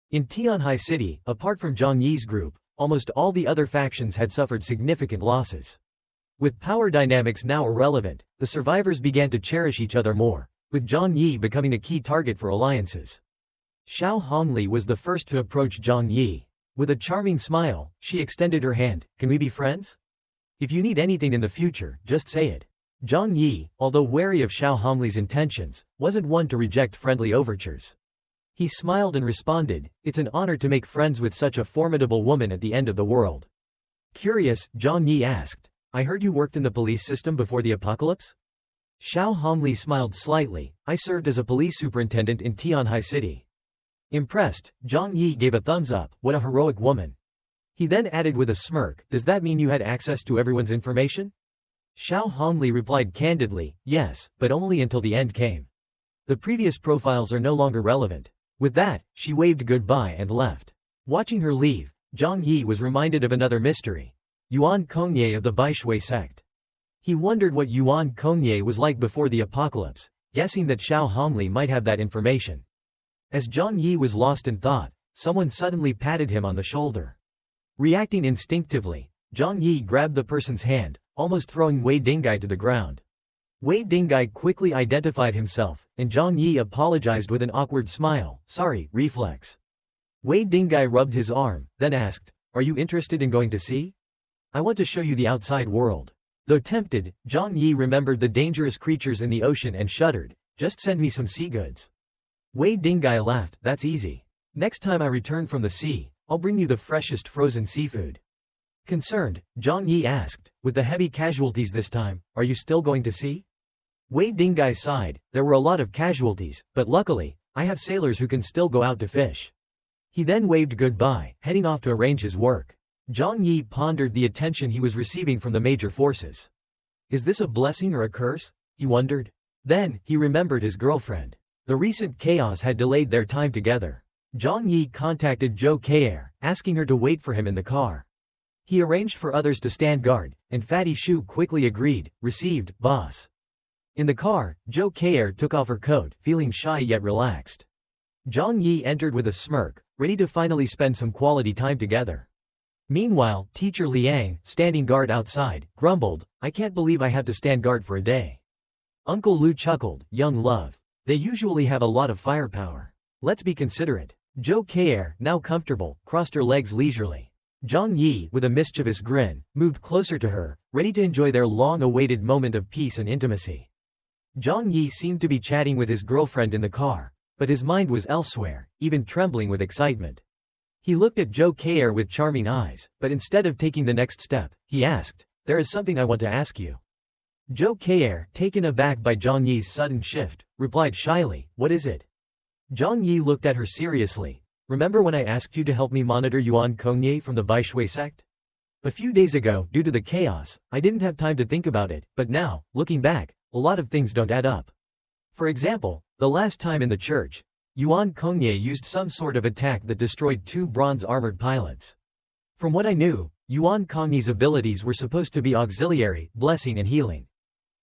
In Tianhai City, apart from Zhang Yi's group, almost all the other factions had suffered significant losses. With power dynamics now irrelevant, the survivors began to cherish each other more, with Zhang Yi becoming a key target for alliances. Xiao Hongli was the first to approach Zhang Yi. With a charming smile, she extended her hand. Can we be friends? If you need anything in the future, just say it. Zhang Yi, although wary of Xiao Hongli's intentions, wasn't one to reject friendly overtures. He smiled and responded, "It's an honor to make friends with such a formidable woman at the end of the world." Curious, Zhang Yi asked, "I heard you worked in the police system before the apocalypse?" Xiao Hongli smiled slightly. "I served as a police superintendent in Tianhai City." Impressed, Zhang Yi gave a thumbs up. "What a heroic woman." He then added with a smirk, "Does that mean you had access to everyone's information?" Xiao Hongli replied candidly, "Yes, but only until the end came. The previous profiles are no longer relevant." With that, she waved goodbye and left. Watching her leave, Zhang Yi was reminded of another mystery. Yuan Konye of the Baishui sect. He wondered what Yuan Konye was like before the apocalypse, guessing that Xiao Hongli might have that information. As Zhang Yi was lost in thought, someone suddenly patted him on the shoulder. Reacting instinctively, Zhang Yi grabbed the person's hand, almost throwing Wei Dingai to the ground. Wei Dingai quickly identified himself, and Zhang Yi apologized with an awkward smile. "Sorry, reflex." Wei Dingai rubbed his arm, then asked, "Are you interested in going to sea? I want to show you the outside world." Though tempted, Zhang Yi remembered the dangerous creatures in the ocean and shuddered. "Just send me some sea goods." Wei Dingai laughed. "That's easy. Next time I return from the sea, I'll bring you the freshest frozen seafood." Concerned, Zhang Yi asked, "With the heavy casualties this time, are you still going to sea?" Wei Dingai sighed. "There were a lot of casualties, but luckily, I have sailors who can still go out to fish." He then waved goodbye, heading off to arrange his work. Zhang Yi pondered the attention he was receiving from the major forces. Is this a blessing or a curse? He wondered. Then, he remembered his girlfriend. The recent chaos had delayed their time together. Zhang Yi contacted Zhou Kei'er, asking her to wait for him in the car. He arranged for others to stand guard, and Fatty Shu quickly agreed. "Received, boss." In the car, Zhou Kei'er took off her coat, feeling shy yet relaxed. Zhang Yi entered with a smirk, ready to finally spend some quality time together. Meanwhile, teacher Liang, standing guard outside, grumbled, "I can't believe I have to stand guard for a day." Uncle Lu chuckled, "Young love. They usually have a lot of firepower. Let's be considerate." Zhou Kei'er, now comfortable, crossed her legs leisurely. Zhang Yi, with a mischievous grin, moved closer to her, ready to enjoy their long-awaited moment of peace and intimacy. Zhang Yi seemed to be chatting with his girlfriend in the car, but his mind was elsewhere, even trembling with excitement. He looked at Zhou Kei'er with charming eyes, but instead of taking the next step, he asked, "There is something I want to ask you." Zhou Kei'er, taken aback by Zhang Yi's sudden shift, replied shyly, "What is it?" Zhang Yi looked at her seriously. "Remember when I asked you to help me monitor Yuan Konye from the Baishui sect? A few days ago, due to the chaos, I didn't have time to think about it, but now, looking back, a lot of things don't add up. For example, the last time in the church, Yuan Konye used some sort of attack that destroyed 2 bronze-armored pilots. From what I knew, Yuan Konye's abilities were supposed to be auxiliary, blessing and healing.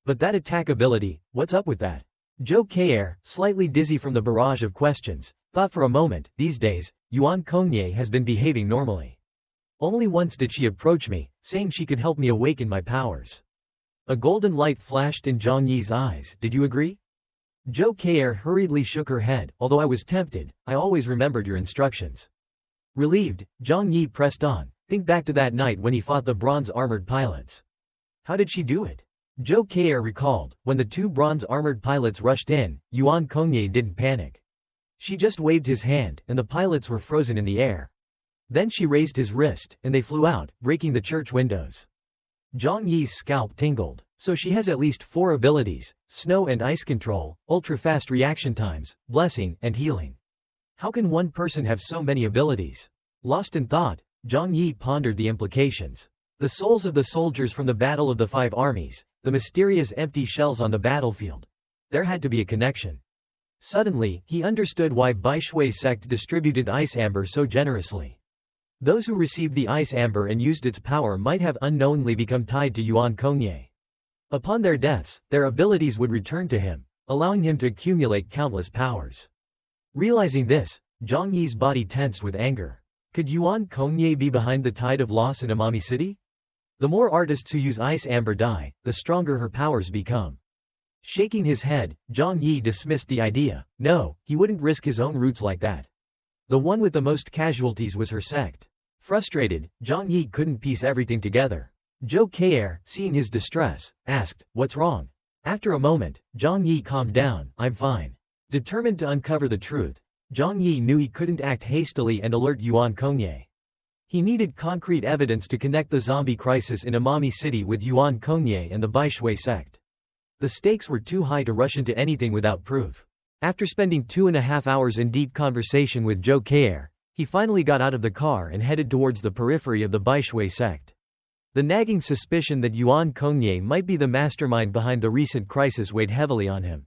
But that attack ability, what's up with that?" Zhou Kei'er, slightly dizzy from the barrage of questions, thought for a moment. These days, Yuan Konye has been behaving normally. Only once did she approach me, saying she could help me awaken my powers. A golden light flashed in Zhang Yi's eyes. "Did you agree?" Zhou Kei'er hurriedly shook her head. "Although I was tempted, I always remembered your instructions." Relieved, Zhang Yi pressed on. "Think back to that night when he fought the bronze-armored pilots. How did she do it?" Zhou Kei'er recalled, "When the 2 bronze-armored pilots rushed in, Yuan Konye didn't panic. She just waved his hand, and the pilots were frozen in the air. Then she raised his wrist, and they flew out, breaking the church windows." Zhang Yi's scalp tingled. "So she has at least 4 abilities: snow and ice control, ultra-fast reaction times, blessing, and healing. How can one person have so many abilities?" Lost in thought, Zhang Yi pondered the implications. The souls of the soldiers from the Battle of the 5 Armies, the mysterious empty shells on the battlefield. There had to be a connection. Suddenly, he understood why Baishui sect distributed ice amber so generously. Those who received the ice amber and used its power might have unknowingly become tied to Yuan Konye. Upon their deaths, their abilities would return to him, allowing him to accumulate countless powers. Realizing this, Zhang Yi's body tensed with anger. Could Yuan Konye be behind the tide of loss in Amami City? The more artists who use ice amber dye, the stronger her powers become. Shaking his head, Zhang Yi dismissed the idea. No, he wouldn't risk his own roots like that. The one with the most casualties was her sect. Frustrated, Zhang Yi couldn't piece everything together. Zhou Kr, seeing his distress, asked, "What's wrong?" After a moment, Zhang Yi calmed down. "I'm fine." Determined to uncover the truth, Zhang Yi knew he couldn't act hastily and alert Yuan Konye. He needed concrete evidence to connect the zombie crisis in Amami City with Yuan Konye and the Baishui sect. The stakes were too high to rush into anything without proof. After spending 2.5 hours in deep conversation with Zhou Kr, he finally got out of the car and headed towards the periphery of the Baishui sect. The nagging suspicion that Yuan Konye might be the mastermind behind the recent crisis weighed heavily on him.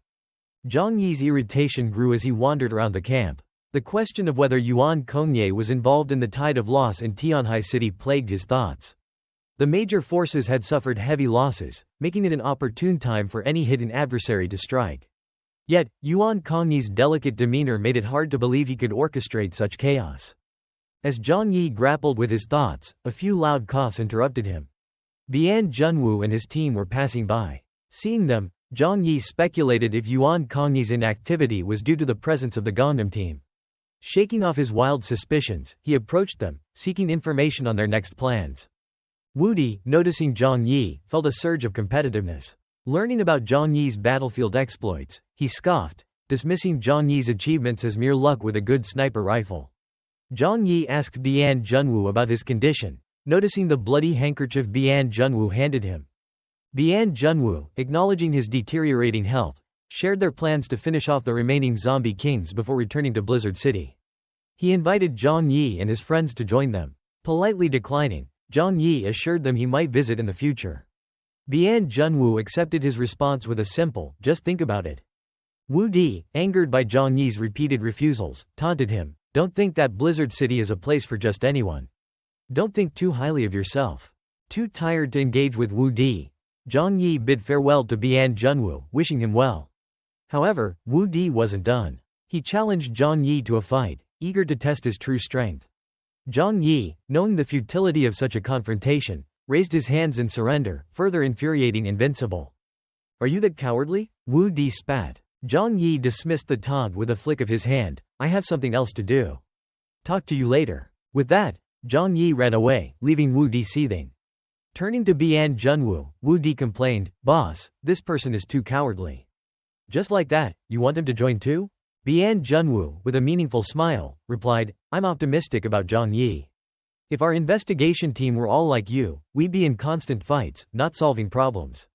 Zhang Yi's irritation grew as he wandered around the camp. The question of whether Yuan Konye was involved in the tide of loss in Tianhai City plagued his thoughts. The major forces had suffered heavy losses, making it an opportune time for any hidden adversary to strike. Yet, Yuan Konye's delicate demeanor made it hard to believe he could orchestrate such chaos. As Zhang Yi grappled with his thoughts, a few loud coughs interrupted him. Bian Junwu and his team were passing by. Seeing them, Zhang Yi speculated if Yuan Konye's inactivity was due to the presence of the Gundam team. Shaking off his wild suspicions, he approached them, seeking information on their next plans. Wu Di, noticing Zhang Yi, felt a surge of competitiveness. Learning about Zhang Yi's battlefield exploits, he scoffed, dismissing Zhang Yi's achievements as mere luck with a good sniper rifle. Zhang Yi asked Bian Junwu about his condition, noticing the bloody handkerchief Bian Junwu handed him. Bian Junwu, acknowledging his deteriorating health, shared their plans to finish off the remaining zombie kings before returning to Blizzard City. He invited Zhang Yi and his friends to join them. Politely declining, Zhang Yi assured them he might visit in the future. Bian Junwu accepted his response with a simple, "Just think about it." Wu Di, angered by Zhang Yi's repeated refusals, taunted him, "Don't think that Blizzard City is a place for just anyone. Don't think too highly of yourself." Too tired to engage with Wu Di, Zhang Yi bid farewell to Bian Junwu, wishing him well. However, Wu Di wasn't done. He challenged Zhang Yi to a fight, eager to test his true strength. Zhang Yi, knowing the futility of such a confrontation, raised his hands in surrender, further infuriating Invincible. "Are you that cowardly?" Wu Di spat. Zhang Yi dismissed the taunt with a flick of his hand. "I have something else to do. Talk to you later." With that, Zhang Yi ran away, leaving Wu Di seething. Turning to Bian Junwu, Wu Di complained, "Boss, this person is too cowardly." "Just like that, you want him to join too?" Bian Junwu, with a meaningful smile, replied, "I'm optimistic about Zhang Yi. If our investigation team were all like you, we'd be in constant fights, not solving problems."